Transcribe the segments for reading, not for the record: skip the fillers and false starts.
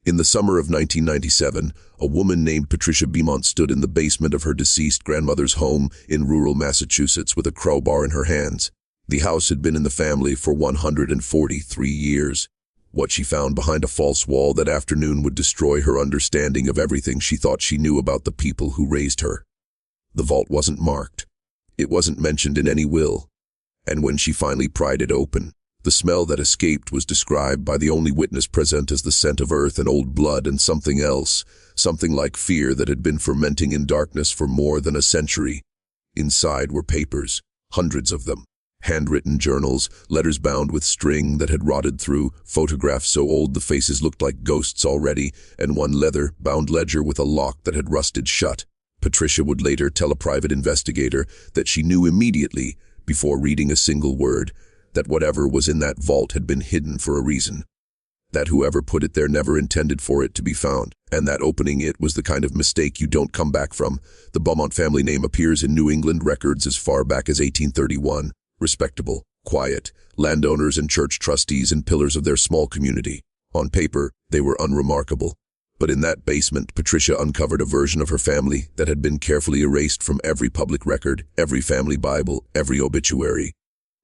In the summer of 1997, a woman named Patricia Beaumont stood in the basement of her deceased grandmother's home in rural Massachusetts with a crowbar in her hands. The house had been in the family for 143 years. What she found behind a false wall that afternoon would destroy her understanding of everything she thought she knew about the people who raised her. The vault wasn't marked. It wasn't mentioned in any will. And when she finally pried it open, the smell that escaped was described by the only witness present as the scent of earth and old blood and something else, something like fear that had been fermenting in darkness for more than a century. Inside were papers, hundreds of them. Handwritten journals, letters bound with string that had rotted through, photographs so old the faces looked like ghosts already, and one leather-bound ledger with a lock that had rusted shut. Patricia would later tell a private investigator that she knew immediately, before reading a single word, that whatever was in that vault had been hidden for a reason. That whoever put it there never intended for it to be found, and that opening it was the kind of mistake you don't come back from. The Beaumont family name appears in New England records as far back as 1831. Respectable, quiet, landowners and church trustees and pillars of their small community. On paper, they were unremarkable. But in that basement, Patricia uncovered a version of her family that had been carefully erased from every public record, every family Bible, every obituary.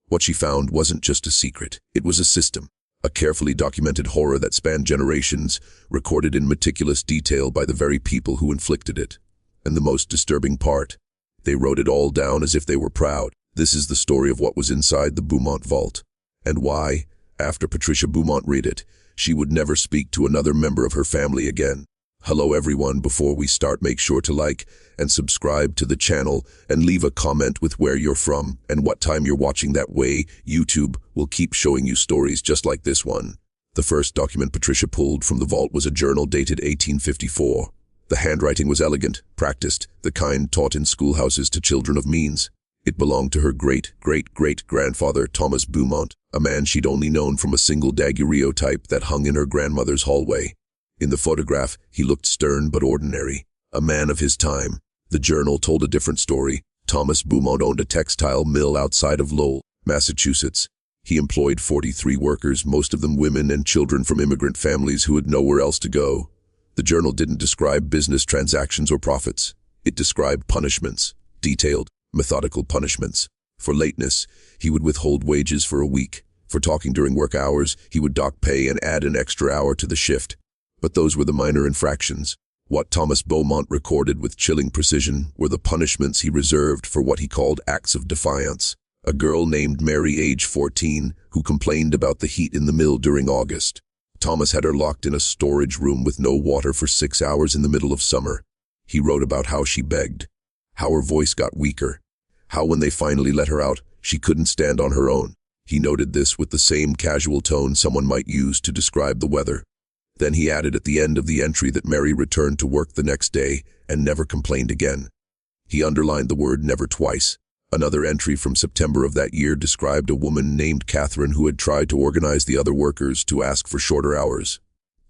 What she found wasn't just a secret. It was a system, a carefully documented horror that spanned generations, recorded in meticulous detail by the very people who inflicted it. And the most disturbing part, they wrote it all down as if they were proud. This is the story of what was inside the Beaumont Vault, and why, after Patricia Beaumont read it, she would never speak to another member of her family again. Hello everyone, before we start, make sure to like and subscribe to the channel and leave a comment with where you're from and what time you're watching. That way, YouTube will keep showing you stories just like this one. The first document Patricia pulled from the vault was a journal dated 1854. The handwriting was elegant, practiced, the kind taught in schoolhouses to children of means. It belonged to her great-great-great-grandfather, Thomas Beaumont, a man she'd only known from a single daguerreotype that hung in her grandmother's hallway. In the photograph, he looked stern but ordinary, a man of his time. The journal told a different story. Thomas Beaumont owned a textile mill outside of Lowell, Massachusetts. He employed 43 workers, most of them women and children from immigrant families who had nowhere else to go. The journal didn't describe business transactions or profits. It described punishments, detailed, methodical punishments. For lateness, he would withhold wages for a week. For talking during work hours, he would dock pay and add an extra hour to the shift. But those were the minor infractions. What Thomas Beaumont recorded with chilling precision were the punishments he reserved for what he called acts of defiance. A girl named Mary, age 14, who complained about the heat in the mill during August. Thomas had her locked in a storage room with no water for 6 hours in the middle of summer. He wrote about how she begged, how her voice got weaker, how when they finally let her out, she couldn't stand on her own. He noted this with the same casual tone someone might use to describe the weather. Then he added at the end of the entry that Mary returned to work the next day and never complained again. He underlined the word never twice. Another entry from September of that year described a woman named Catherine who had tried to organize the other workers to ask for shorter hours.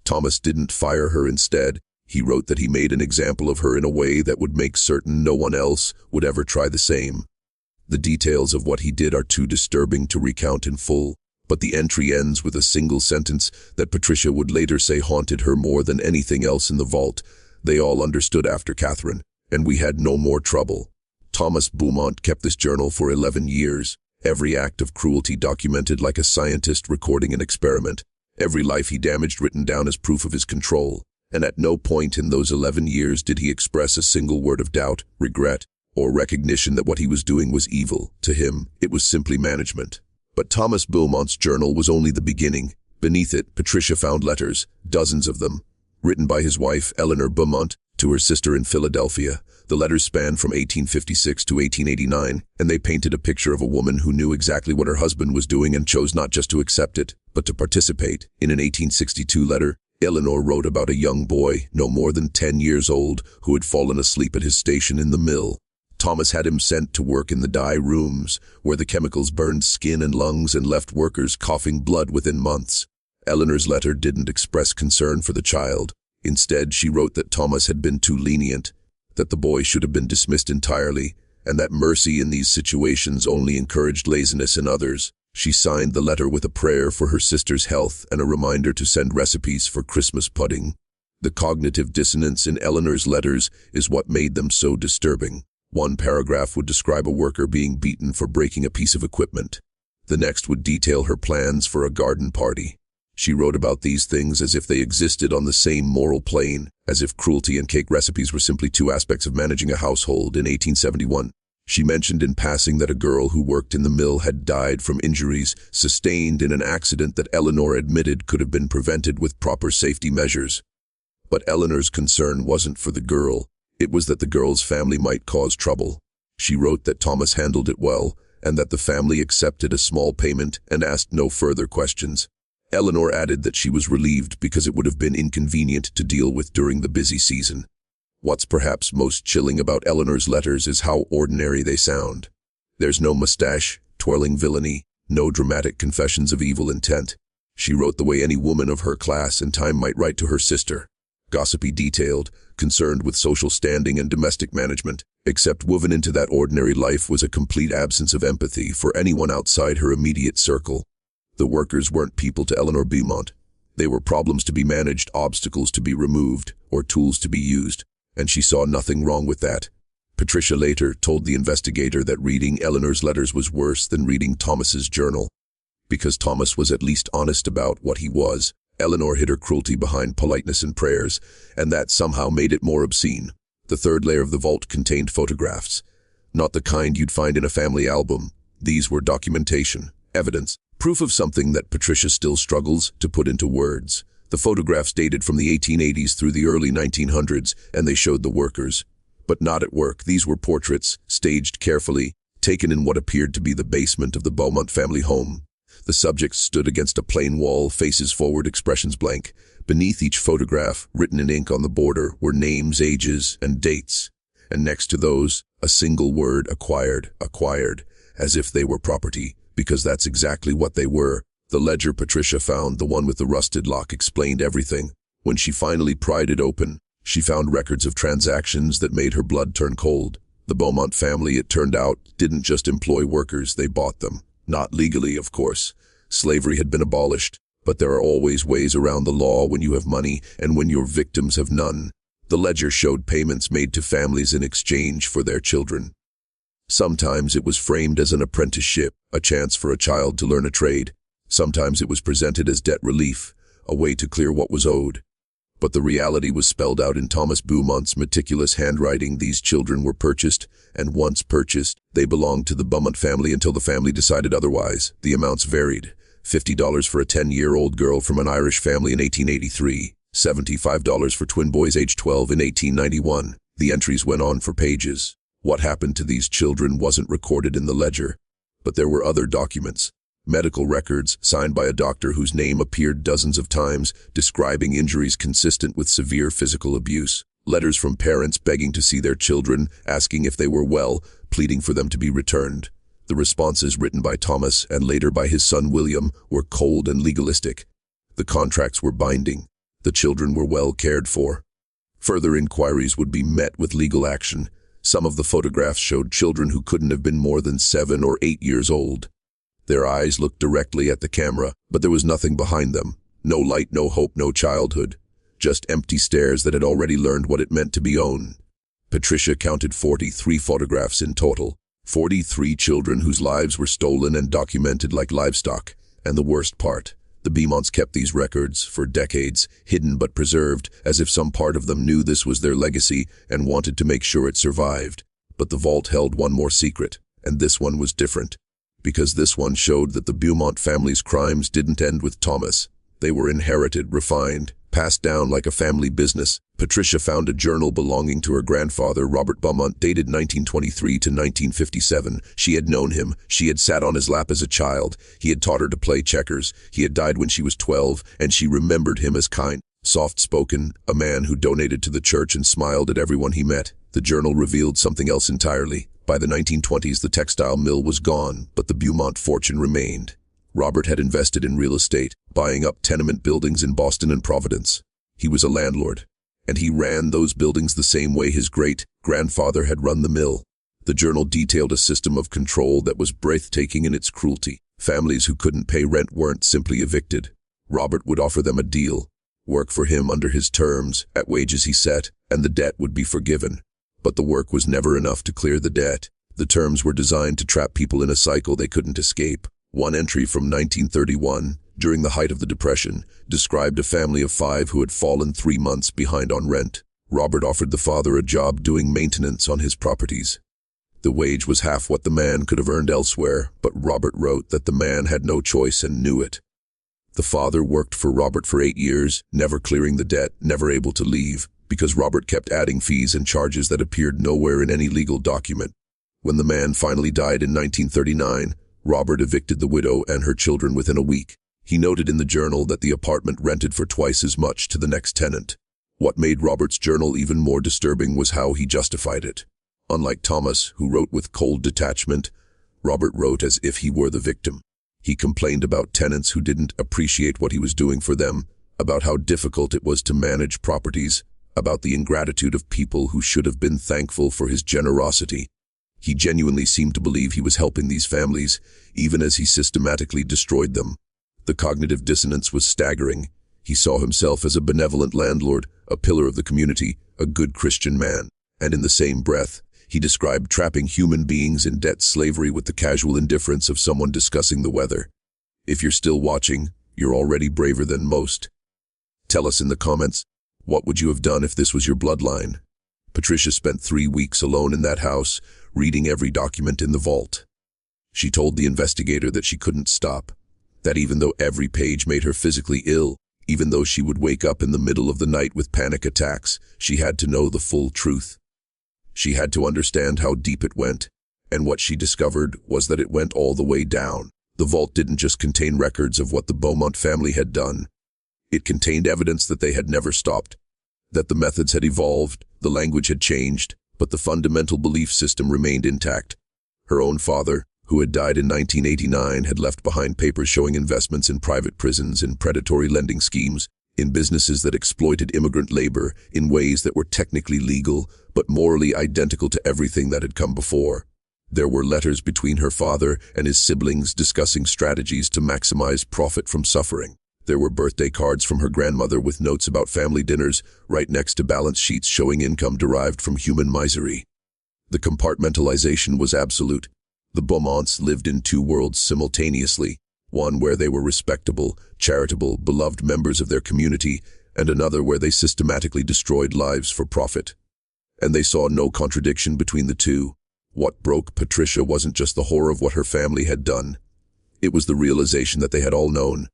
Thomas didn't fire her. Instead, he wrote that he made an example of her in a way that would make certain no one else would ever try the same. The details of what he did are too disturbing to recount in full, but the entry ends with a single sentence that Patricia would later say haunted her more than anything else in the vault. They all understood after Catherine, and we had no more trouble. Thomas Beaumont kept this journal for 11 years, every act of cruelty documented like a scientist recording an experiment, every life he damaged written down as proof of his control, and at no point in those 11 years did he express a single word of doubt, regret, or recognition that what he was doing was evil. To him, it was simply management. But Thomas Beaumont's journal was only the beginning. Beneath it, Patricia found letters, dozens of them, written by his wife, Eleanor Beaumont, to her sister in Philadelphia. The letters spanned from 1856 to 1889, and they painted a picture of a woman who knew exactly what her husband was doing and chose not just to accept it, but to participate. In an 1862 letter, Eleanor wrote about a young boy, no more than 10 years old, who had fallen asleep at his station in the mill. Thomas had him sent to work in the dye rooms, where the chemicals burned skin and lungs and left workers coughing blood within months. Eleanor's letter didn't express concern for the child. Instead, she wrote that Thomas had been too lenient, that the boy should have been dismissed entirely, and that mercy in these situations only encouraged laziness in others. She signed the letter with a prayer for her sister's health and a reminder to send recipes for Christmas pudding. The cognitive dissonance in Eleanor's letters is what made them so disturbing. One paragraph would describe a worker being beaten for breaking a piece of equipment. The next would detail her plans for a garden party. She wrote about these things as if they existed on the same moral plane, as if cruelty and cake recipes were simply two aspects of managing a household in 1871. She mentioned in passing that a girl who worked in the mill had died from injuries sustained in an accident that Eleanor admitted could have been prevented with proper safety measures. But Eleanor's concern wasn't for the girl. It was that the girl's family might cause trouble. She wrote that Thomas handled it well, and that the family accepted a small payment and asked no further questions. Eleanor added that she was relieved because it would have been inconvenient to deal with during the busy season. What's perhaps most chilling about Eleanor's letters is how ordinary they sound. There's no mustache, twirling villainy, no dramatic confessions of evil intent. She wrote the way any woman of her class and time might write to her sister. Gossipy detailed, concerned with social standing and domestic management. Except woven into that ordinary life was a complete absence of empathy for anyone outside her immediate circle. The workers weren't people to Eleanor Beaumont. They were problems to be managed, obstacles to be removed, or tools to be used, and she saw nothing wrong with that. Patricia later told the investigator that reading Eleanor's letters was worse than reading Thomas's journal. Because Thomas was at least honest about what he was, Eleanor hid her cruelty behind politeness and prayers, and that somehow made it more obscene. The third layer of the vault contained photographs. Not the kind you'd find in a family album. These were documentation, evidence, proof of something that Patricia still struggles to put into words. The photographs dated from the 1880s through the early 1900s, and they showed the workers. But not at work. These were portraits, staged carefully, taken in what appeared to be the basement of the Beaumont family home. The subjects stood against a plain wall, faces forward, expressions blank. Beneath each photograph, written in ink on the border, were names, ages, and dates. And next to those, a single word, acquired, as if they were property, because that's exactly what they were. The ledger Patricia found, the one with the rusted lock, explained everything. When she finally pried it open, she found records of transactions that made her blood turn cold. The Beaumont family, it turned out, didn't just employ workers, they bought them. Not legally, of course. Slavery had been abolished, but there are always ways around the law when you have money and when your victims have none. The ledger showed payments made to families in exchange for their children. Sometimes it was framed as an apprenticeship, a chance for a child to learn a trade. Sometimes it was presented as debt relief, a way to clear what was owed. But the reality was spelled out in Thomas Beaumont's meticulous handwriting. These children were purchased, and once purchased, they belonged to the Beaumont family until the family decided otherwise. The amounts varied. $50 for a 10-year-old girl from an Irish family in 1883, $75 for twin boys aged 12 in 1891. The entries went on for pages. What happened to these children wasn't recorded in the ledger, but there were other documents. Medical records signed by a doctor whose name appeared dozens of times, describing injuries consistent with severe physical abuse. Letters from parents begging to see their children, asking if they were well, pleading for them to be returned. The responses, written by Thomas and later by his son William, were cold and legalistic. The contracts were binding. The children were well cared for. Further inquiries would be met with legal action. Some of the photographs showed children who couldn't have been more than 7 or 8 years old. Their eyes looked directly at the camera, but there was nothing behind them. No light, no hope, no childhood. Just empty stares that had already learned what it meant to be owned. Patricia counted 43 photographs in total. 43 children whose lives were stolen and documented like livestock. And the worst part, the Beaumonts kept these records for decades, hidden but preserved, as if some part of them knew this was their legacy and wanted to make sure it survived. But the vault held one more secret, and this one was different. Because this one showed that the Beaumont family's crimes didn't end with Thomas. They were inherited, refined, passed down like a family business. Patricia found a journal belonging to her grandfather, Robert Beaumont, dated 1923 to 1957. She had known him. She had sat on his lap as a child. He had taught her to play checkers. He had died when she was 12, and she remembered him as kind, soft-spoken, a man who donated to the church and smiled at everyone he met. The journal revealed something else entirely. By the 1920s, the textile mill was gone, but the Beaumont fortune remained. Robert had invested in real estate, buying up tenement buildings in Boston and Providence. He was a landlord, and he ran those buildings the same way his great-grandfather had run the mill. The journal detailed a system of control that was breathtaking in its cruelty. Families who couldn't pay rent weren't simply evicted. Robert would offer them a deal, work for him under his terms, at wages he set, and the debt would be forgiven. But the work was never enough to clear the debt. The terms were designed to trap people in a cycle they couldn't escape. One entry from 1931, during the height of the Depression, described a family of 5 who had fallen 3 months behind on rent. Robert offered the father a job doing maintenance on his properties. The wage was half what the man could have earned elsewhere, but Robert wrote that the man had no choice and knew it. The father worked for Robert for 8 years, never clearing the debt, never able to leave, because Robert kept adding fees and charges that appeared nowhere in any legal document. When the man finally died in 1939, Robert evicted the widow and her children within a week. He noted in the journal that the apartment rented for twice as much to the next tenant. What made Robert's journal even more disturbing was how he justified it. Unlike Thomas, who wrote with cold detachment, Robert wrote as if he were the victim. He complained about tenants who didn't appreciate what he was doing for them, about how difficult it was to manage properties, about the ingratitude of people who should have been thankful for his generosity. He genuinely seemed to believe he was helping these families, even as he systematically destroyed them. The cognitive dissonance was staggering. He saw himself as a benevolent landlord, a pillar of the community, a good Christian man. And in the same breath, he described trapping human beings in debt slavery with the casual indifference of someone discussing the weather. If you're still watching, you're already braver than most. Tell us in the comments, what would you have done if this was your bloodline? Patricia spent 3 weeks alone in that house, reading every document in the vault. She told the investigator that she couldn't stop, that even though every page made her physically ill, even though she would wake up in the middle of the night with panic attacks, she had to know the full truth. She had to understand how deep it went, and what she discovered was that it went all the way down. The vault didn't just contain records of what the Beaumont family had done. It contained evidence that they had never stopped, that the methods had evolved, the language had changed, but the fundamental belief system remained intact. Her own father, who had died in 1989, had left behind papers showing investments in private prisons, in predatory lending schemes, in businesses that exploited immigrant labor in ways that were technically legal, but morally identical to everything that had come before. There were letters between her father and his siblings discussing strategies to maximize profit from suffering. There were birthday cards from her grandmother with notes about family dinners, right next to balance sheets showing income derived from human misery. The compartmentalization was absolute. The Beaumonts lived in 2 worlds simultaneously, one where they were respectable, charitable, beloved members of their community, and another where they systematically destroyed lives for profit. And they saw no contradiction between the two. What broke Patricia wasn't just the horror of what her family had done. It was the realization that they had all known.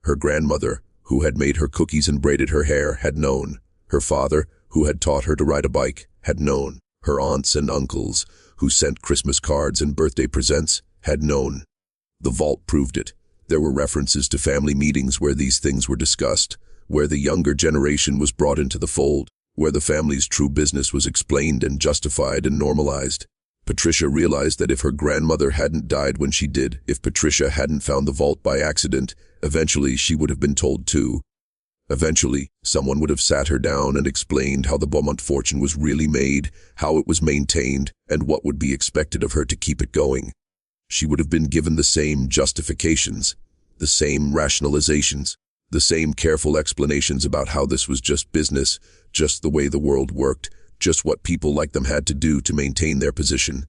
Her grandmother, who had made her cookies and braided her hair, had known. Her father, who had taught her to ride a bike, had known. Her aunts and uncles, who sent Christmas cards and birthday presents, had known. The vault proved it. There were references to family meetings where these things were discussed, where the younger generation was brought into the fold, where the family's true business was explained and justified and normalized. Patricia realized that if her grandmother hadn't died when she did, if Patricia hadn't found the vault by accident, eventually she would have been told too. Eventually, someone would have sat her down and explained how the Beaumont fortune was really made, how it was maintained, and what would be expected of her to keep it going. She would have been given the same justifications, the same rationalizations, the same careful explanations about how this was just business, just the way the world worked, just what people like them had to do to maintain their position.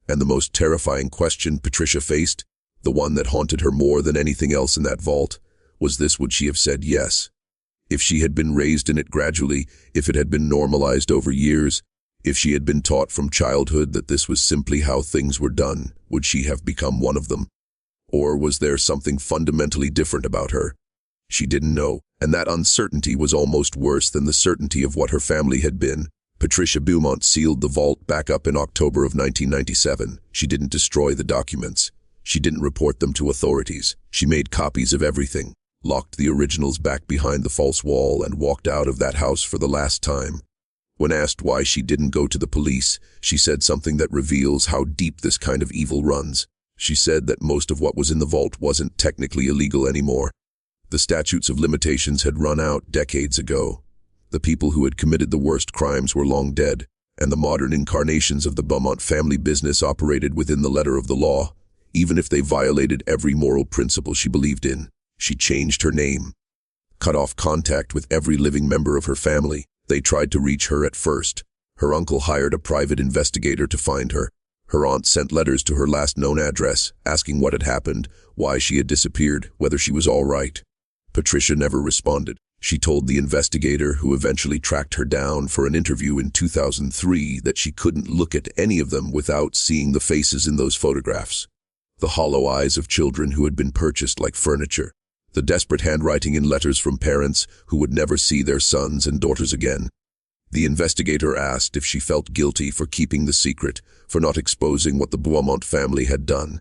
And the most terrifying question Patricia faced, the one that haunted her more than anything else in that vault, was this: would she have said yes? If she had been raised in it gradually, if it had been normalized over years, if she had been taught from childhood that this was simply how things were done, would she have become one of them? Or was there something fundamentally different about her? She didn't know, and that uncertainty was almost worse than the certainty of what her family had been. Patricia Beaumont sealed the vault back up in October of 1997. She didn't destroy the documents. She didn't report them to authorities. She made copies of everything, locked the originals back behind the false wall, and walked out of that house for the last time. When asked why she didn't go to the police, she said something that reveals how deep this kind of evil runs. She said that most of what was in the vault wasn't technically illegal anymore. The statutes of limitations had run out decades ago. The people who had committed the worst crimes were long dead, and the modern incarnations of the Beaumont family business operated within the letter of the law, even if they violated every moral principle she believed in. She changed her name, cut off contact with every living member of her family. They tried to reach her at first. Her uncle hired a private investigator to find her. Her aunt sent letters to her last known address, asking what had happened, why she had disappeared, whether she was all right. Patricia never responded. She told the investigator, who eventually tracked her down for an interview in 2003, that she couldn't look at any of them without seeing the faces in those photographs. The hollow eyes of children who had been purchased like furniture. The desperate handwriting in letters from parents who would never see their sons and daughters again. The investigator asked if she felt guilty for keeping the secret, for not exposing what the Beaumont family had done.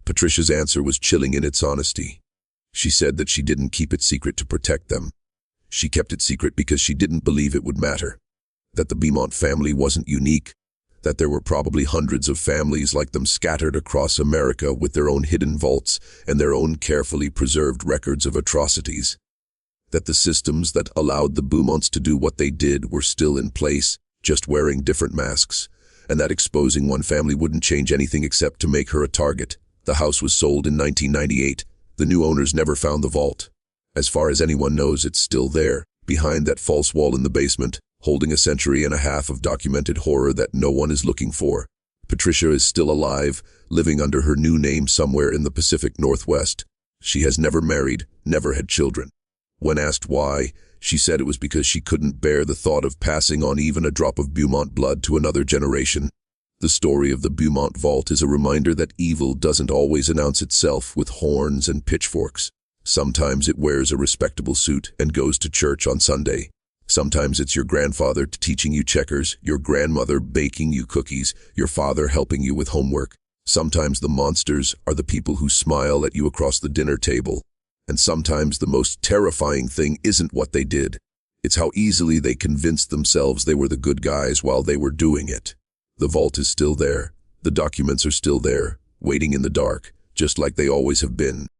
Patricia's answer was chilling in its honesty. She said that she didn't keep it secret to protect them. She kept it secret because she didn't believe it would matter. That the Beaumont family wasn't unique. That there were probably hundreds of families like them scattered across America with their own hidden vaults and their own carefully preserved records of atrocities. That the systems that allowed the Beaumonts to do what they did were still in place, just wearing different masks, and that exposing one family wouldn't change anything except to make her a target. The house was sold in 1998. The new owners never found the vault. As far as anyone knows, it's still there, behind that false wall in the basement, holding a century and a half of documented horror that no one is looking for. Patricia is still alive, living under her new name somewhere in the Pacific Northwest. She has never married, never had children. When asked why, she said it was because she couldn't bear the thought of passing on even a drop of Beaumont blood to another generation. The story of the Beaumont Vault is a reminder that evil doesn't always announce itself with horns and pitchforks. Sometimes it wears a respectable suit and goes to church on Sunday. Sometimes it's your grandfather teaching you checkers, your grandmother baking you cookies, your father helping you with homework. Sometimes the monsters are the people who smile at you across the dinner table. And sometimes the most terrifying thing isn't what they did. It's how easily they convinced themselves they were the good guys while they were doing it. The vault is still there. The documents are still there, waiting in the dark, just like they always have been.